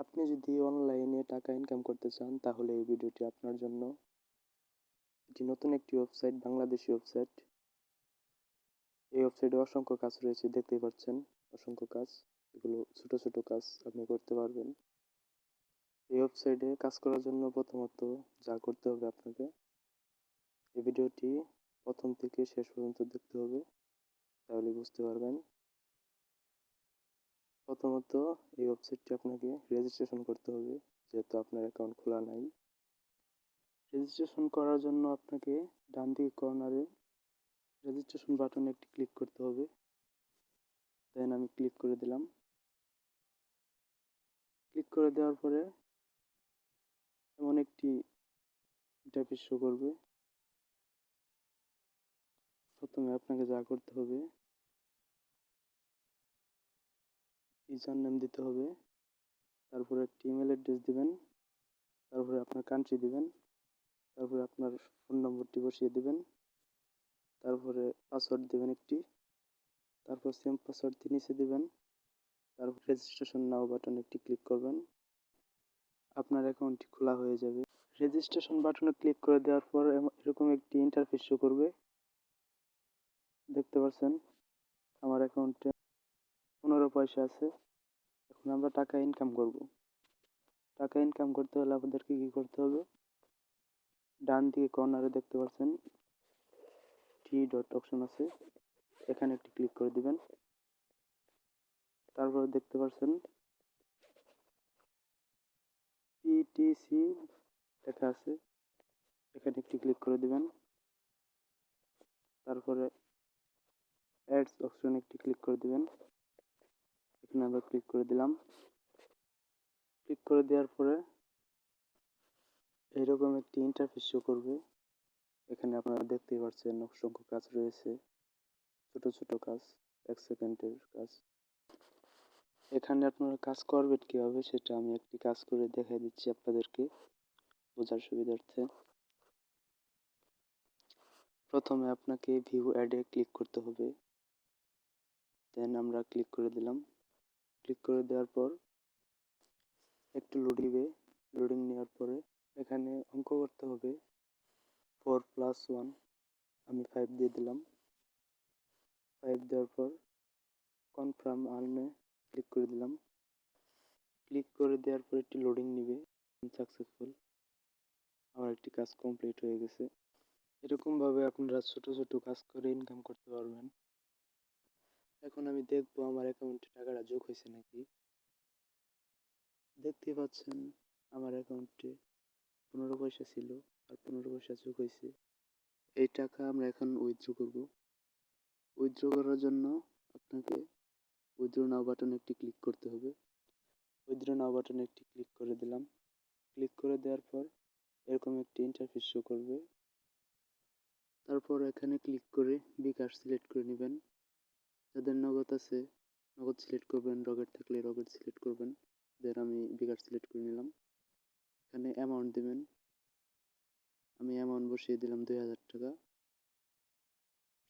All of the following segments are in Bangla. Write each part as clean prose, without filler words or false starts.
আপনি যদি অনলাইনে টাকা ইনকাম করতে চান তাহলে এই ভিডিওটি আপনার জন্য। এটি নতুন একটি ওয়েবসাইট, বাংলাদেশি ওয়েবসাইট। এই ওয়েবসাইটে অসংখ্য কাজ রয়েছে, দেখতেই পাচ্ছেন অসংখ্য কাজ। এগুলো ছোট ছোট কাজ আপনি করতে পারবেন। এই ওয়েবসাইটে কাজ করার জন্য প্রথমত যা করতে হবে, আপনাকে এই ভিডিওটি প্রথম থেকে শেষ পর্যন্ত দেখতে হবে, তাহলে বুঝতে পারবেন। প্রথমত এই ওয়েবসাইটটি আপনাকে রেজিস্ট্রেশন করতে হবে, যেহেতু আপনার অ্যাকাউন্ট খোলা নাই। রেজিস্ট্রেশন করার জন্য আপনাকে ডান দিকে কর্নারে রেজিস্ট্রেশন বাটনে একটি ক্লিক করতে হবে। দেন আমি ক্লিক করে দিলাম। ক্লিক করে দেওয়ার পরে এমন একটি ইন্টারফেস শো করবে। প্রথমে আপনাকে যা করতে হবে, ইউজার নেম দিতে হবে, তারপরে একটি ইমেল অ্যাড্রেস দিবেন, তারপরে আপনার কান্ট্রি দিবেন, তারপরে আপনার ফোন নম্বরটি বসিয়ে দিবেন, তারপরে পাসওয়ার্ড দিবেন একটি, তারপর সেম পাসওয়ার্ড নিচে দিবেন, তারপর রেজিস্ট্রেশন নাও বাটনে একটি ক্লিক করবেন। আপনার অ্যাকাউন্টটি খোলা হয়ে যাবে। রেজিস্ট্রেশন বাটনে ক্লিক করে দেওয়ার পর এরকম একটি ইন্টারফেস শো করবে। দেখতে পাচ্ছেন আমার অ্যাকাউন্টে 15 পয়সা আছে। এখন আমরা টাকা ইনকাম করব। টাকা ইনকাম করতে হলে আপনাদেরকে কি করতে হবে, ডান দিকে কর্নারে দেখতে পাচ্ছেন থ্রি ডট অপশন আছে, এখানে একটি ক্লিক করে দিবেন। তারপর দেখতে পাচ্ছেন পিটিসি লেখা আছে, এখানে একটি ক্লিক করে দিবেন। তারপরে অ্যাডস অপশনে একটি ক্লিক করে দিবেন, এখানে আমরা ক্লিক করে দিলাম। ক্লিক করে দেওয়ার পরে এইরকম একটি ইন্টারফেস শো করবে। এখানে আপনারা দেখতেই পাচ্ছেন অসংখ্য কাজ রয়েছে, ছোট ছোট কাজ, 1 সেকেন্ডের কাজ। এখানে আপনারা কাজ করবেন কিভাবে সেটা আমি একটি কাজ করে দেখাই দিচ্ছি আপনাদেরকে বোঝার সুবিধার্থে। প্রথমে আপনাকে ভিউ অ্যাডে ক্লিক করতে হবে। দেন আমরা ক্লিক করে দিলাম। ক্লিক করে দেওয়ার পর একটু লোডিং নেওয়ার পরে এখানে অঙ্ক করতে হবে 4+1, আমি 5 দিয়ে দিলাম। 5 দেওয়ার পর কনফার্ম আর্নে ক্লিক করে দিলাম। ক্লিক করে দেওয়ার পর একটি লোডিং নিবে। সাকসেসফুল, আমার একটি কাজ কমপ্লিট হয়ে গেছে। এরকমভাবে আপনারা ছোট ছোট কাজ করে ইনকাম করতে পারবেন। এখন আমি দেখবো আমার অ্যাকাউন্টে টাকাটা যোগ হয়েছে নাকি। দেখতে পাচ্ছেন আমার অ্যাকাউন্টে 15 পয়সা ছিল, আর 15 পয়সা যোগ হয়েছে। এই টাকা আমরা এখন উইথড্র করব। উইথড্র করার জন্য আপনাকে উইথড্র নাও বাটনে একটি ক্লিক করতে হবে। উইথড্র নাও বাটনে একটি ক্লিক করে দিলাম। ক্লিক করে দেওয়ার পর এরকম একটি ইন্টারফেস শো করবে। তারপর এখানে ক্লিক করে বিকাশ সিলেক্ট করে নেবেন। যাদের নগদ আছে নগদ সিলেক্ট করবেন, রকেট থাকলে রকেট সিলেক্ট করবেন। দেন আমি বিকাশ সিলেক্ট করে নিলাম। এখানে অ্যামাউন্ট দেবেন, আমি অ্যামাউন্ট বসিয়ে দিলাম 2000 টাকা।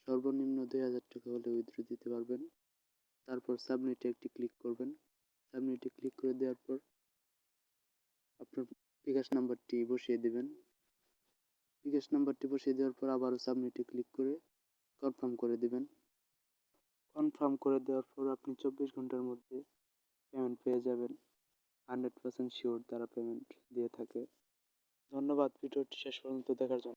সর্বনিম্ন 2000 টাকা হলে উইথড্র দিতে পারবেন। তারপর সাবমিটে একটি ক্লিক করবেন। সাবমিটে ক্লিক করে দেওয়ার পর আপনার বিকাশ নাম্বারটি বসিয়ে দেবেন। বিকাশ নাম্বারটি বসিয়ে দেওয়ার পর আবারও সাবমিটে ক্লিক করে কনফার্ম করে দেবেন। কনফার্ম করে দেওয়ার পর আপনি 24 ঘন্টার মধ্যে পেমেন্ট পেয়ে যাবেন। 100% শিওর তারা পেমেন্ট দিয়ে থাকে। ধন্যবাদ ভিডিওটি শেষ পর্যন্ত দেখার জন্য।